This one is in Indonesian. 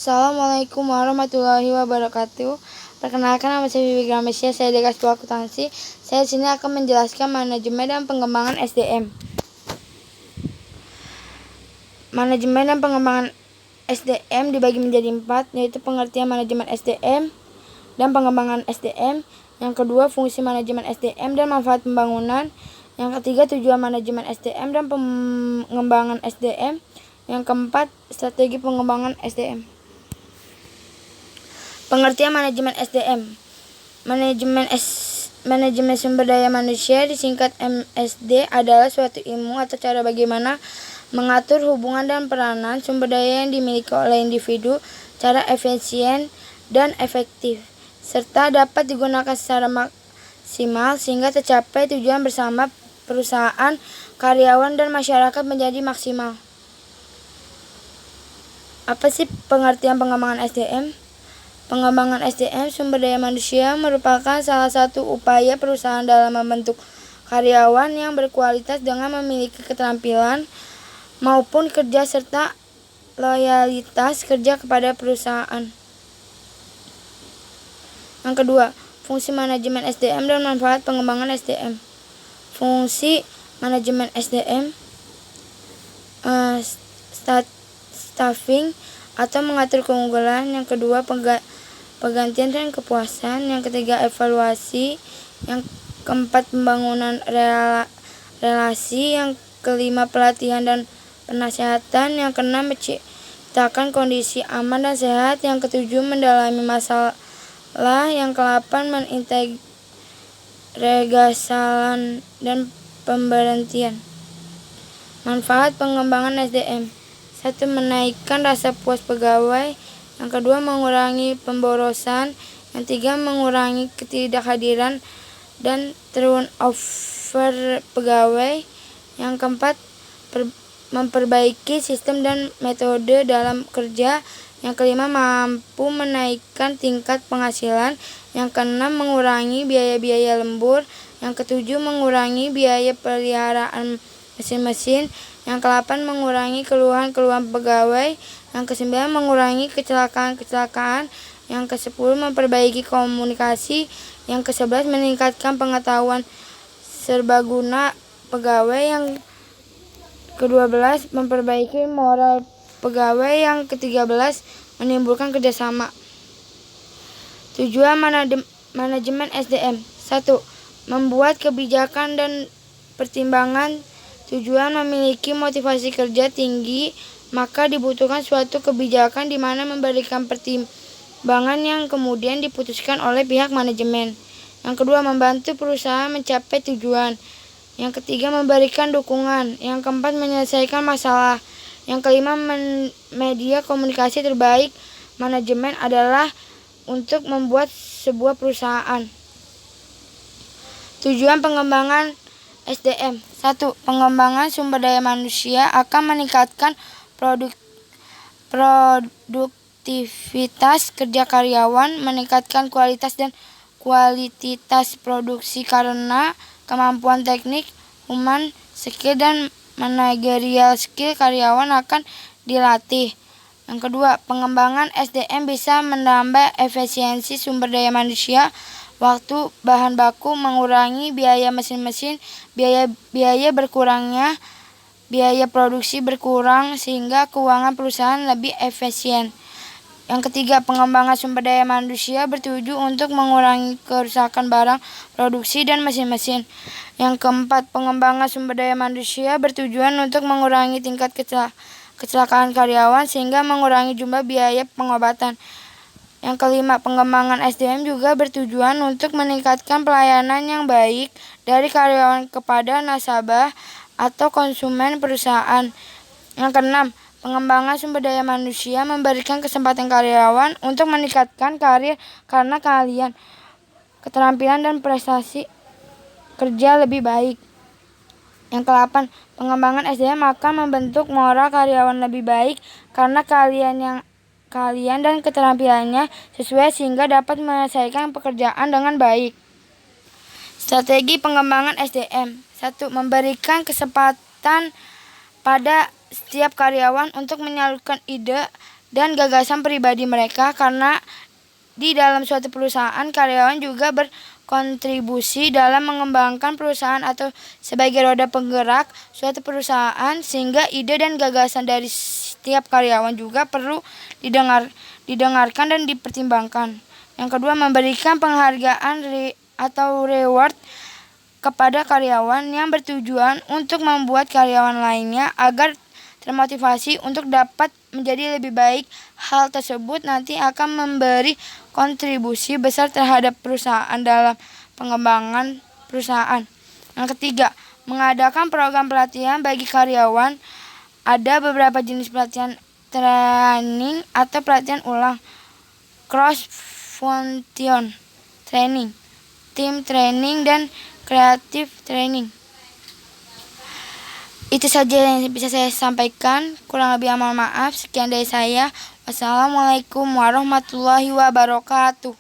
Assalamualaikum warahmatullahi wabarakatuh. Perkenalkan, nama saya Vivi Gramesia, saya dari kelas 2 akuntansi. Saya di sini akan menjelaskan manajemen dan pengembangan SDM. Manajemen dan pengembangan SDM dibagi menjadi 4, yaitu pengertian manajemen SDM dan pengembangan SDM. Yang kedua, fungsi manajemen SDM dan manfaat pembangunan. Yang ketiga, tujuan manajemen SDM dan pengembangan SDM. Yang keempat, strategi pengembangan SDM. Pengertian manajemen SDM. Manajemen sumber daya manusia, disingkat MSD, adalah suatu ilmu atau cara bagaimana mengatur hubungan dan peranan sumber daya yang dimiliki oleh individu secara efisien dan efektif, serta dapat digunakan secara maksimal sehingga tercapai tujuan bersama perusahaan, karyawan, dan masyarakat menjadi maksimal. Apa sih pengertian pengembangan SDM? Pengembangan SDM sumber daya manusia merupakan salah satu upaya perusahaan dalam membentuk karyawan yang berkualitas dengan memiliki keterampilan maupun kerja serta loyalitas kerja kepada perusahaan. Yang kedua, fungsi manajemen SDM dan manfaat pengembangan SDM. Fungsi manajemen SDM, staffing atau mengatur keunggulan. Yang kedua, penggantian dan kepuasan. Yang ketiga, evaluasi. Yang keempat, pembangunan relasi. Yang kelima, pelatihan dan penasihatan. Yang keenam, menciptakan kondisi aman dan sehat. Yang ketujuh, mendalami masalah. Yang ke-8, mengintegrasikan dan pemberhentian. Manfaat pengembangan SDM. 1. Menaikkan rasa puas pegawai. Yang kedua, mengurangi pemborosan. Yang tiga, mengurangi ketidakhadiran dan turnover pegawai. Yang keempat, memperbaiki sistem dan metode dalam kerja. Yang kelima, mampu menaikkan tingkat penghasilan. Yang keenam, mengurangi biaya-biaya lembur. Yang ketujuh, mengurangi biaya peliharaan mesin-mesin. Yang ke-8, mengurangi keluhan-keluhan pegawai. Yang ke-9, mengurangi kecelakaan-kecelakaan. Yang ke-10, memperbaiki komunikasi. Yang ke-11, meningkatkan pengetahuan serbaguna pegawai. Yang ke-12, memperbaiki moral pegawai. Yang ke-13, menimbulkan kerjasama. Tujuan manajemen SDM. 1. Membuat kebijakan dan pertimbangan. Tujuan memiliki motivasi kerja tinggi, maka dibutuhkan suatu kebijakan di mana memberikan pertimbangan yang kemudian diputuskan oleh pihak manajemen. Yang kedua, membantu perusahaan mencapai tujuan. Yang ketiga, memberikan dukungan. Yang keempat, menyelesaikan masalah. Yang kelima, media komunikasi terbaik manajemen adalah untuk membuat sebuah perusahaan. Tujuan pengembangan SDM. 1. Pengembangan sumber daya manusia akan meningkatkan produktivitas kerja karyawan, meningkatkan kualitas dan kuantitas produksi karena kemampuan teknik, human skill, dan managerial skill karyawan akan dilatih. Yang kedua, pengembangan SDM bisa menambah efisiensi sumber daya manusia, waktu, bahan baku, mengurangi biaya mesin-mesin, biaya berkurangnya, biaya produksi berkurang sehingga keuangan perusahaan lebih efisien. Yang ketiga, pengembangan sumber daya manusia bertujuan untuk mengurangi kerusakan barang produksi dan mesin-mesin. Yang keempat, pengembangan sumber daya manusia bertujuan untuk mengurangi tingkat kecelakaan karyawan sehingga mengurangi jumlah biaya pengobatan. Yang kelima, pengembangan SDM juga bertujuan untuk meningkatkan pelayanan yang baik dari karyawan kepada nasabah atau konsumen perusahaan. Yang keenam, pengembangan sumber daya manusia memberikan kesempatan karyawan untuk meningkatkan karir karena keahlian, keterampilan, dan prestasi kerja lebih baik. Yang ke-8, pengembangan SDM akan membentuk moral karyawan lebih baik karena keahlian dan keterampilannya sesuai sehingga dapat menyelesaikan pekerjaan dengan baik. Strategi pengembangan SDM. 1. Memberikan kesempatan pada setiap karyawan untuk menyalurkan ide dan gagasan pribadi mereka, karena di dalam suatu perusahaan karyawan juga berkontribusi dalam mengembangkan perusahaan atau sebagai roda penggerak suatu perusahaan, sehingga ide dan gagasan dari setiap karyawan juga perlu didengarkan dan dipertimbangkan. Yang kedua, memberikan penghargaan atau reward kepada karyawan yang bertujuan untuk membuat karyawan lainnya agar termotivasi untuk dapat menjadi lebih baik. Hal tersebut nanti akan memberi kontribusi besar terhadap perusahaan dalam pengembangan perusahaan. Yang ketiga, mengadakan program pelatihan bagi karyawan. Ada beberapa jenis pelatihan: training atau pelatihan ulang, cross function training, team training, dan creative training. Itu saja yang bisa saya sampaikan. Kurang lebih mohon maaf. Sekian dari saya. Wassalamualaikum warahmatullahi wabarakatuh.